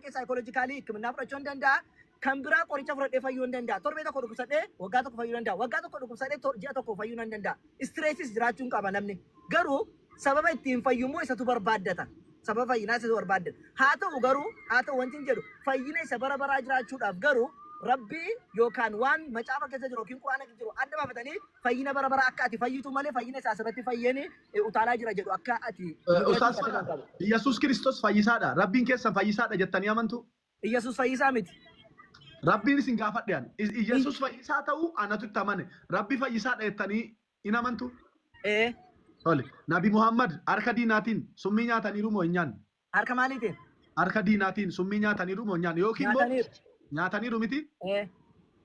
dhaqee saayikoolojikaalii hikimnaa fudhachuu hin danda'a. Kan biraa qoricha fudhadhee fayyuu hin danda'a. Torbee tokko dhukkubsadhee waggaa tokko fayyuu danda'a. Waggaa tokko dhukkubsadhee ji'a tokko fayyuu hin danda'a. Istireesis jiraachuu hin qaba namni. Garuu sababa ittiin fayyummoo isatu barbaaddata. Sababa fayyinaa isatu barbaaddata. Haa ta'u garuu haa ta'u wanti hin jedhu fayyina isa bara baraa jiraachuudhaaf garuu Rabbi yookaan waan macaafa keessa jiru yookiin quraana keessa jiru adda baafatanii fayyina bara bara akka ati fayyitu malee fayyina isaa asirratti fayyanii utaalaa jira jedhu akka ati. Yesuus Kiristoos fayyisaadha. Rabbiin keessan fayyisaadha jettanii amantu? Yesuus fayyisaa miti. Rabbiin isin gaafadhean. Yesuus fayyisaa ta'uu anatu itti amane. Rabbi fayyisaadha jettanii hin amantu? Tole. Nabi Muhammad harka diinaatiin summii nyaataniiru moo hin nyaanne? Harka maaliitiin? Harka diinaatiin summii nyaataniiru moo hin nyaanne? Yookiin moo nyaataniiru miti?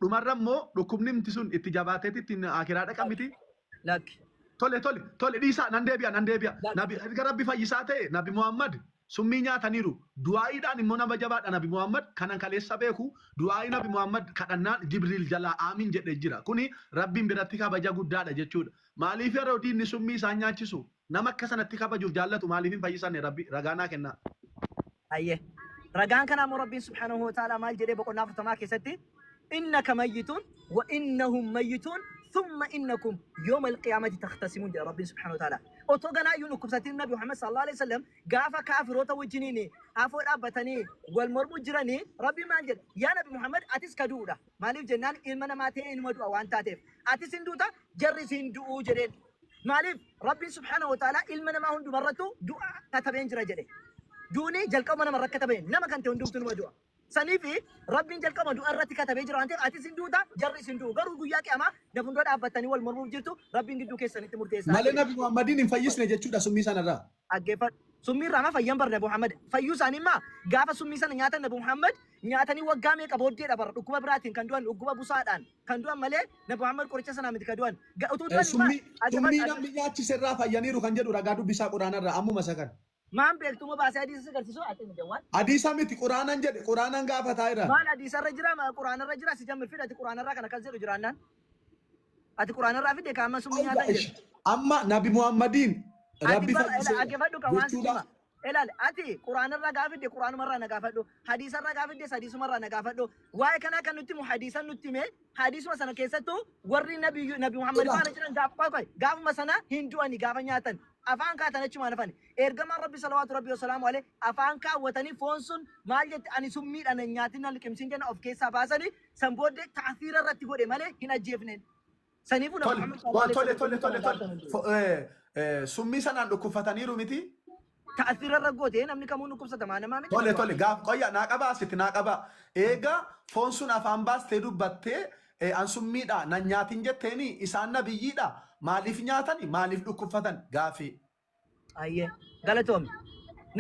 Dhumarra immoo dhukkubni miti sun itti jabaateetti ittiin akiraa dhaqa miti? Lakki. Tole dhiisaa nan deebi'a. Erga Rabbi fayyisaa ta'e Nabi Muhammad summii nyaataniiru. Du'aayiidhaan immoo nama jabaadha Nabi Muhammad kanan kaleessa beeku du'aayii Nabi Muhammad kadhannaan Jibriil jalaa aamin jedhee jira. Kuni Rabbiin biratti kabaja guddaadha jechuudha. Maaliif yeroo diinni summii isaan nyaachisu nama akka sanatti kabajuuf jaallatu maaliif hin fayyisanne Rabbi ragaanaa kenna. Ayyee. Ragaan kana immoo Rabbiin subhaanahu wa ta'ala maal jedhee boqonnaa 40 keessatti innaka mayyitun wa innahum mayyitun thumma innakum yawma al-qiyamati takhtasimun jedha Rabbiin subhaanahu wa ta'ala. Otoo ganaa iyyuu dhukkubsatiin Nabi Muhammad sallallahu alaihi wasallam gaafa kaafiroota wajjiniin afoo dhaabbatanii wal mormuu jiranii Rabbiin maal jedha yaa Nabi Muhammad atis ka du'uudha. Maaliif jennaan ilma namaa ta'ee ilma du'a waan taateef atis hin duuta jarris hin du'uu jedheen. Maaliif Rabbiin subhaanahu wa ta'ala ilma namaa hundumarrattu du'a katabeen jira jedhe. Duuni jalqaba nama rakkata bahe nama kan ta'e hundumtuu nama du'a. Saniifi Rabbiin jalqaba du'a irratti katabee jira waan ta'eef atis hin duuta jarris hin du'u. Garuu guyyaa qiyaamaa lafundoo dhaabbatanii wal mormuuf jirtu Rabbiin gidduu keessanitti murteessaa. Malee Nabi Muhammadiin hin fayyisne jechuudha summii sanarraa. Dhaggeeffadhu. Summii irraa ma fayyan bara Nabi Muhammad. Fayyuu isaanii immoo gaafa summii sana nyaatan Nabi Muhammad nyaatanii waggaa meeqa booddeedha bara dhukkuba biraatiin kan du'an dhukkuba busaadhaan kan du'an malee Nabi Muhammad qoricha sanaa miti kan du'an. Summii namni nyaachise irraa fayyaniiru kan jedhu ragaa dubbisaa quraanarraa ammuma isa kan. Maan beektu moo baasee hadiisa agarsiisu ati miti waan. Hadiisa miti quraanaan jedhe quraanaan gaafataa jira. Maal hadiisarra jira quraanarra jira si jammil fidati quraanarraa kana kan jedhu jiraannaan. Ati quraanarraa fidde kaama summii nyaatan jedhu. Amma Nabi Muhammadiin Rabbi fayyisee. Dhaggeeffadhu kan waan sima. Ilaali ati quraanarraa gaafidde quraanumarraa na gaafadhu. Hadiisarraa gaafidde hadiisumarraa na gaafadhu. Waa'ee kanaa kan nutti himu hadiisan nutti hime hadiisuma sana keessattuu warri Nabi Muhammad faana jiran gaafuma sana hin du'ani gaafa nyaatan. Afaan kaatan achumaan hafan ergamaan Rabbi salawaatu Rabbi wasalaamu alayhi afaan kaawwatanii foon sun maal jetti ani summiidhaan nyaatiin na liqimsiin jenna of keessaa baasanii san booddee ta'afiira irratti godhe malee hin ajjeefneen. Saniifuu tole summii sanaan dhukkubfataniiru miti. Ta'afiira irra goote namni kamuu dhukkubsata maa namaa miti. Tole gaaf qoyya naa qabaa asitti naa qabaa eega foon sun afaan baastee dubbattee an summiidha na nyaatiin jetteeni isaan nabiyyiidha. Maaliif nyaatani maaliif dhukkubfatan gaafii. Ayyee galatoomi.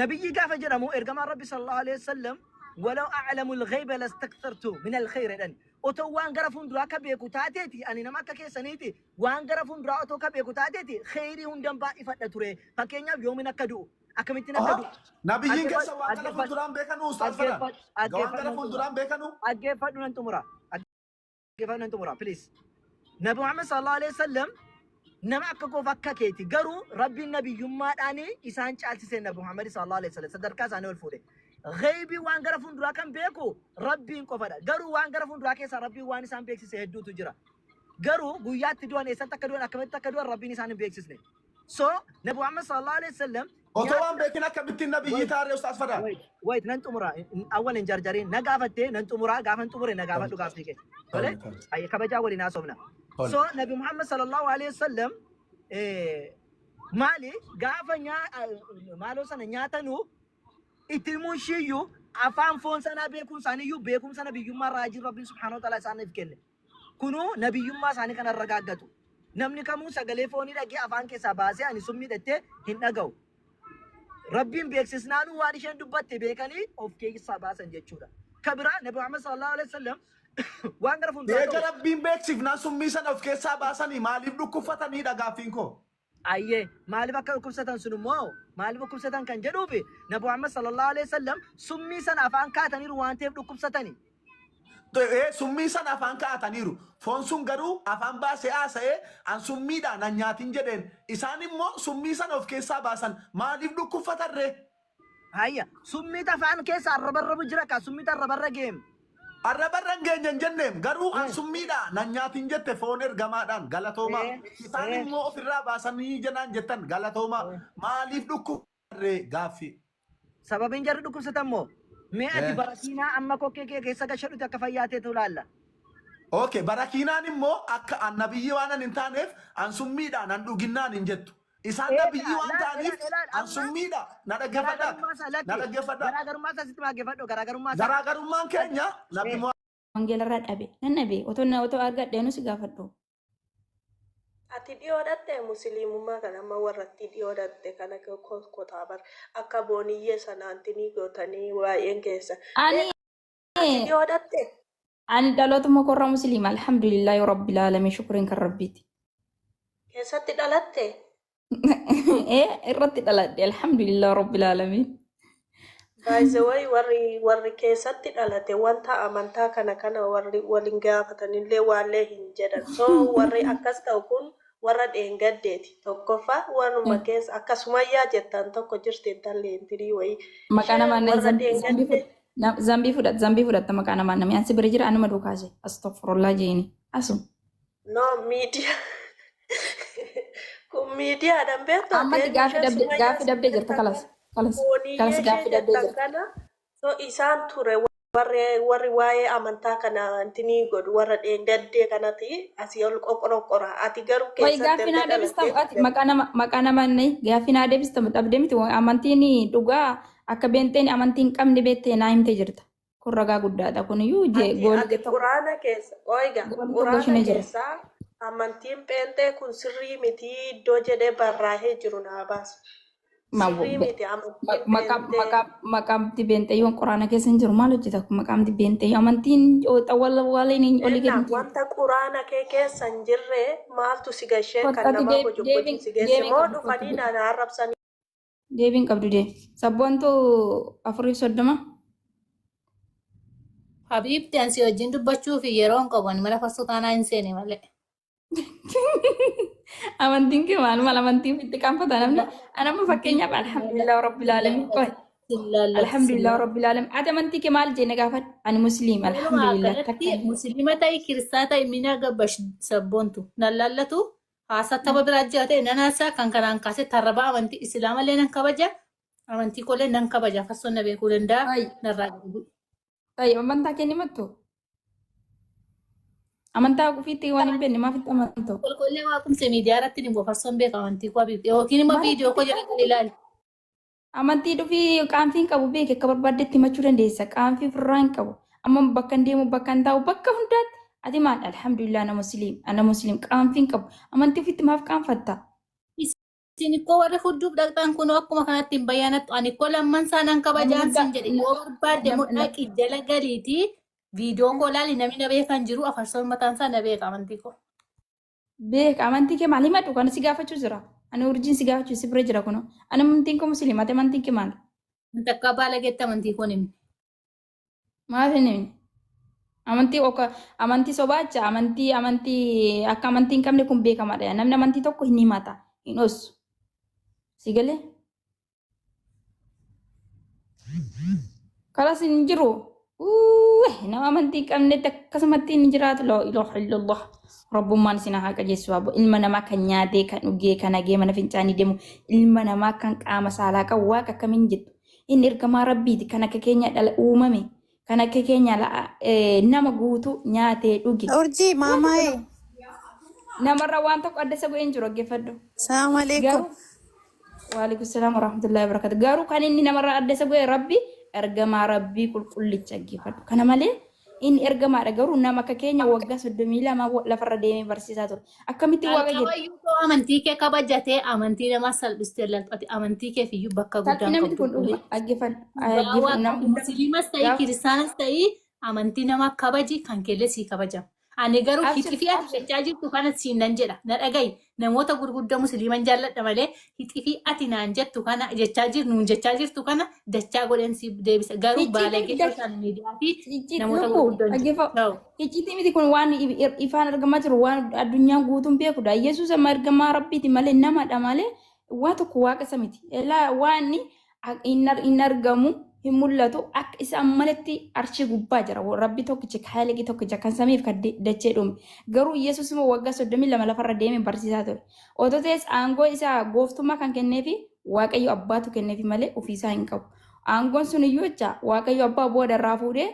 Nabiyyi gaafa jedhamu ergamaan Rabbi sallallahu alaihi wasallam walau a'lamu al-ghayba lastakthartu min al-khayr jedhan. Otoo waan gara fuulduraa akka beeku taateeti ani nama akka keessaniiti waan gara fuulduraa otoo akka beeku taateeti khayrii hundan baay'ifadha ture. Fakkeenyaaf yoomin akka du'u akkamittiin akka du'u. Nabiyyiin keessa waan gara fuulduraan beekanu ustaas fadha. Waan gara fuulduraan beekanu. Dhaggeeffadhu nan xumura. Dhaggeeffadhu nan xumura please. Nabi Muhammad sallallahu alaihi wasallam nama akka koof akka keeti garuu Rabbiin nabiyyummaadhaan isaan caalchisee Nabi Muhammad sallallahu alaihi wasallam sadarkaa isaanii ol fuudhe. Ghaybii waan gara fuulduraa kan beeku Rabbiin qofadha. Garuu waan gara fuulduraa keessaa Rabbiin waan isaan beeksise hedduutu jira. Garuu guyyaatti du'an eessatti akka du'an akkamitti akka du'an Rabbiin isaan hin beeksisne. So Nabi Muhammad sallallahu alaihi wasallam otoo waan beekin akkamittiin nabiyyi taaree ustaas fadha. Wait nan xumura awwal hin jarjariin na gaafattee nan xumura gaafan xumure na gaafadhu gaafii kee. Tole ayya kabajaa waliin haasofna. So Nabi Muhammad sallallahu alaihi wasallam maali gaafa maaloo sana nyaatanu itti mushiyyuu afaan foon sanaa beekuun isaaniiyyuu beekumsa nabiyyummaa raajii Rabbiin subhaanahu wa ta'ala isaaniif kenne. Kunuu nabiyyummaa isaanii kana ragaaggatu. Namni kamuu sagalee foonii dhagee afaan keessaa baasee ani summii dhattee hin dhaga'u. Rabbiin beeksisnaanuu waan isheen dubbatte beekanii of keessaa baasan jechuudha. Kabiraa Nabi Muhammad sallallahu alaihi wasallam waan gara fuulduraa eega Rabbiin beeksifnaan summii sana of keessaa baasanii maaliif dhukkubfatanii dhagaafiin koo. Ayyee maaliif akka dhukkubsatan sun immoo maaliif dhukkubsatan kan jedhuufi Nabi Muhammad sallallahu alaihi wasallam summii sana afaan kaataniiru waan ta'eef dhukkubsatani. Summii sana afaan kaataniiru foon sun garuu afaan baasee haasa'ee an summiidhaan an nyaatin jedheen isaan immoo summii sana of keessaa baasan maaliif dhukkubfatarree. هيا سميت فان كيس الربر بجرك سميت الربر جيم Arrabarran geenyan jenneem garuu an summiidha nan nyaatin jette foon ergamaadhaan galatooma isaan immoo ofirraa baasanii jenaan jettan galatooma maaliif dhukkubarree gaaffii. Sababin jarri dhukkubsatammoo mee ati barakiinaa amma kokkee kee keessa gashadhuti akka fayyaateetu laalla. Okay, barakiinaan immoo akka annabiyyi waan hin taaneef an summiidhaan an dhuginnaan hin jettu. Isaan nabiyyi waan ta'aniif an summiidha na dhaggeeffadhaa. Na dhaggeeffadhaa. Garaagarummaa isaasitti maaggeeffadhu garaagarummaa isaa. Garaagarummaan keenya nabi Wangeelarraa dhabe nan dhabe otoo argadheenu si gaafadhu. Ati dhiyoodhatte musliimummaa kana amma warratti dhiyoodhatte kana kotaa bar akka booniyyee sanaantinii gootanii waa'een keessa. Ani dhiyoodhatte. Ani dhalootuma korraa musliima alhamdulillahi rabbil alamin shukriin kan rabbiiti. Keessatti dhalatte? Irratti dhaladhe alhamdulillahi rabbil alamin. By the way warri keessatti dhalate wanta amantaa kana warri waliin gaafatanillee waallee hin jedhan. So warri akkas ta'u kun warra dheengaddeeti. Tokkoffaa warruma keessa akkasumayyaa jettan tokko jirti intalli intirii wayii. Maqaa namaan zambii fudhatta maqaa namaan namni ansi bira jira anuma duukaase astaghfirullah jeeni asum. No media. Kun miidiyaadhaan beektaa. Ammatti gaaffii dabdee jirta kalas gaaffii dabdee jirta. So isaan ture warri waa'ee amantaa kana intinii godhu warra dheengaddee kanatti asii ol qoqora. Ati garuu keessatti gaaffii naa deebistamu ati maqaa namaan gaaffii naa deebistamu dhabdee miti amantiin dhugaa akka beenteen amantiin qabne beettee naa himtee jirta. Kun ragaa guddaadha kuniyyuu goolii quraana keessa amantiin beentee kun sirrii miti iddoo jedhee barraa'ee jiru naa baasu. Sirrii miti maqaamti beentee yoo quraana keessa hin jiru maal hojjeta kun maqaamti beentee amantiin waliin olii gadi. Wanta quraana kee keessa hin jirre maaltu si gashee kan nama hojii si geesse moo dhufanii naan arrabsanii. Deebiin qabdu dee sabboontu 4:30. Habiibti ansi wajjin dubbachuu fi yeroo hin qaban mala fassutaanaa hin seene malee. Amantiin kee maal amantiin itti qaanfata namni anama fakkeenyaaf alhamdulillah rabbil alamin qoy alhamdulillah rabbil alamin ati amantii kee maal jenne gaafadhu ani musliim alhamdulillah musliima ta'e kiristaana ta'e mina gabbash sabboontu nan laallatu haasaa tapha biraa jiraate nan haasaa kan kanaan kaasee tarraba amantii islaamallee nan kabaja amantii kolee nan kabaja fassonna beekuu danda'a narraa gabu. Tayi amantaa kee ni mattu. Amantaa kufiitti waan hin beekne maaf itti amantu? Kolkollee waaqumse miidiyaa irratti ni bofarsoon beeka amantii koo abiibti yookiin immoo viidiyoo koo jedhanii ilaali. Amantii dhufii qaanfiin qabu beeke akka barbaaddetti himachuu dandeessa. Qaanfii firraa hin qabu. Amma bakka hin deemu bakka hin taa'u bakka hundaatti ati maal alhamdulillah ana musliim qaanfiin qabu. Amantii ofitti maaf qaanfatta? Isin koo warri fudduuf dhaqxaan kun akkuma kanatti hin bayyaanattu ani koo lamman saanaan kabajaan sin jedhe yoo barbaadde mudhaqi jala galiiti. Viidiyoon koo laali namni na beekan jiru afarsoon mataan isaa na beeka amantii koo. Beeka amantii kee maal himadhu kan si gaafachuu jira. Ani urjiin si gaafachuu si bira jira kuno. Ani amantiin koo musliima ati amantiin kee maal? Wanti akka baalageetti amantii koo nimni. Maaf hin himne? Amantii sobaacha amantii akka amantii hin qabne kun beekamaadha. Namni amantii tokko hin himata hin osu. Si galee? Kalas hin jiru. Nama amantii qabnetti akkasumatti hin jiraatu laa ilaaha illallah rabbummaan isin haa qajeessu ilma namaa kan nyaatee kan dhugee kan hagee mana fincaanii deemu ilma namaa kan qaama saalaa qabu waaqa akkamiin jettu inni ergamaa rabbiiti kan akka keenya dhala uumame kan akka keenya nama guutuu nyaatee dhuge. Urjii maamaa'ee. Namarra waan tokko adda isa bu'een jiru dhaggeeffadhu. Salaamu alaikum. Waalaikum salaam warahmatullahi wabarakatuh. Garuu kan inni namarra adda isa bu'e rabbi ergamaa rabbii qulqullicha dhaggeeffadhu. Kana malee inni ergamaadha garuu nama akka keenya waggaa 32 lafarra deemee barsiisaa ture. Akkamitti waaqa jedhu. Amantii kee kabajatee amantii namaa salphistee lalphate amantii kee fiyyuu bakka guddaan qabdu. Dhaggeeffadhu. Musliimas ta'ii kiristaanas ta'ii amantii namaa kabaji kan keellee sii kabajama. Ani garuu hixii fi ati jechaa jirtu kana siin nan jedha. Na dhagayi namoota gurguddaa musliiman jaalladha malee hixii fi ati naan jettu kana jechaa jirtu nuun jechaa jirtu kana dachaa godhan si deebisa. Garuu baalagee sooshaal miidiyaa fi namoota gurguddaa. Hicciitii miti kun waan ifaan argamaa jiru waan addunyaan guutuun beekudha. Yesuus amma ergamaa rabbiiti malee namadha malee waa tokko waaqa isa miti. Waan in argamu hin mul'atu akka isaan malatti arshii gubbaa jira rabbi tokkichi kaaligi tokkicha kan samiif kan dachee dhume garuu Yesuus immoo waggaa 32 lafarra deemee barsiisaa ture otoo ta'es aangoo isaa gooftummaa kan kenneefi Waaqayyo abbaatu kenneefi malee ofiisaa hin qabu aangoon sun iyyuu jecha Waaqayyo abbaa booda irraa fuudhee